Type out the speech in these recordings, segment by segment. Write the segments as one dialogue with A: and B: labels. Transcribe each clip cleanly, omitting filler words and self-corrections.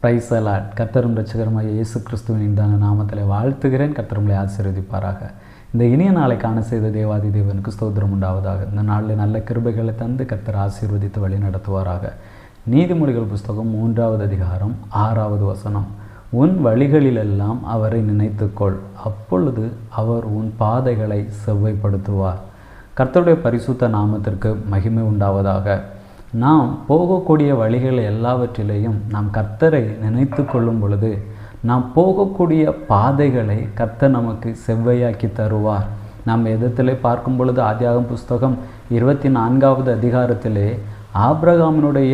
A: Praise the Lord. கர்த்தரும் இரட்சகருமாகிய இயேசு கிறிஸ்துவின் இனிதான நாமத்திலே வாழ்த்துகிறேன். கர்த்தர் உங்களை ஆசீர்வதிப்பாராக. இந்த இனிய நாளை காண செய்த தேவாதி தேவனுக்கு ஸ்தோத்திரம் உண்டாவதாக. இந்த நாளில் நல்ல கிருபைகளை தந்து கர்த்தர் ஆசீர்வதித்து வழி நடத்துவாராக. நீதிமொழிகள் புஸ்தகம் 3வது அதிகாரம் 6வது வசனம். உன் வழிகளிலெல்லாம் அவரை நினைத்துக்கொள், அப்பொழுது அவர் உன் பாதைகளை செவ்வைப்படுத்துவார். கர்த்தருடைய பரிசுத்த நாமத்திற்கு மகிமை உண்டாவதாக. நாம் போகக்கூடிய வழிகள் எல்லாவற்றிலேயும் நாம் கர்த்தரை நினைத்து கொள்ளும் பொழுது நாம் போகக்கூடிய பாதைகளை கர்த்தர் நமக்கு செவ்வையாக்கி தருவார். நாம் எதத்திலே பார்க்கும் பொழுது ஆதியாகமம் புஸ்தகம் 24வது அதிகாரத்திலே ஆபிரகாமினுடைய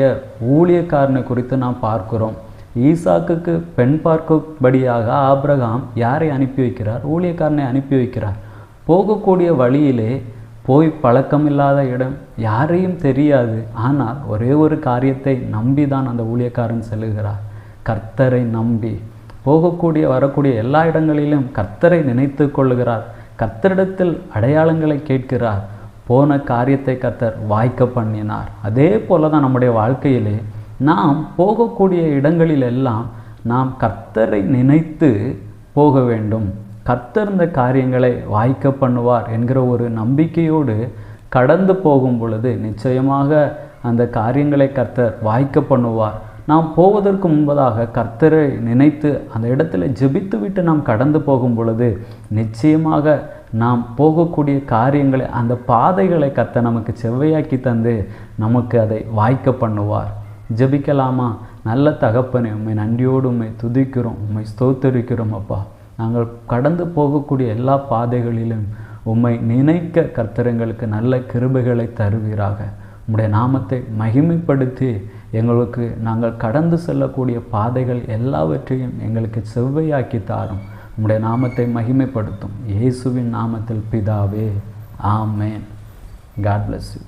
A: ஊழியக்காரனை குறித்து நாம் பார்க்கிறோம். ஈசாக்குக்கு பெண் பார்க்கும்படியாக ஆபிரகாம் யாரை அனுப்பி வைக்கிறார்? ஊழியக்காரனை அனுப்பி வைக்கிறார். போகக்கூடிய வழியிலே போய் பழக்கமில்லாத இடம், யாரையும் தெரியாது. ஆனால் ஒரே ஒரு காரியத்தை நம்பி தான் அந்த ஊழியக்காரன் செல்லுகிறார். கர்த்தரை நம்பி போகக்கூடிய வரக்கூடிய எல்லா இடங்களிலும் கர்த்தரை நினைத்து கொள்ளுகிறார். கர்த்தரிடத்தில் அடையாளங்களை கேட்கிறார். போன காரியத்தை கர்த்தர் வாய்க்க பண்ணினார். அதே போல தான் நம்முடைய வாழ்க்கையிலே நாம் போகக்கூடிய இடங்களிலெல்லாம் நாம் கர்த்தரை நினைத்து போக வேண்டும். கர்த்தர் இந்த காரியங்களை வாய்க்க பண்ணுவார் என்கிற ஒரு நம்பிக்கையோடு கடந்து போகும் பொழுது நிச்சயமாக அந்த காரியங்களை கர்த்தர் வாய்க்க பண்ணுவார். நாம் போவதற்கு முன்பதாக கர்த்தரை நினைத்து அந்த இடத்துல ஜெபித்து விட்டு நாம் கடந்து போகும் பொழுது நிச்சயமாக நாம் போகக்கூடிய காரியங்களை, அந்த பாதைகளை கர்த்தர் நமக்கு செவ்வையாக்கி தந்து நமக்கு அதை வாய்க்க பண்ணுவார். ஜெபிக்கலாமா? நல்ல தகப்பனே, உம்மை நன்றியோடு உம்மை துதிக்கிறோம், உம்மை ஸ்தோத்தரிக்கிறோம் அப்பா. நாங்கள் கடந்து போகக்கூடிய எல்லா பாதைகளிலும் உம்மை நினைக்க கர்த்தர் எங்களுக்கு நல்ல கிருபைகளை தருவீராக. உம்முடைய நாமத்தை மகிமைப்படுத்தி எங்களுக்கு நாங்கள் கடந்து செல்லக்கூடிய பாதைகள் எல்லாவற்றையும் எங்களுக்கு செவ்வையாக்கி தாரும். உம்முடைய நாமத்தை மகிமைப்படுத்தும். இயேசுவின் நாமத்தில் பிதாவே, ஆமென். God bless you.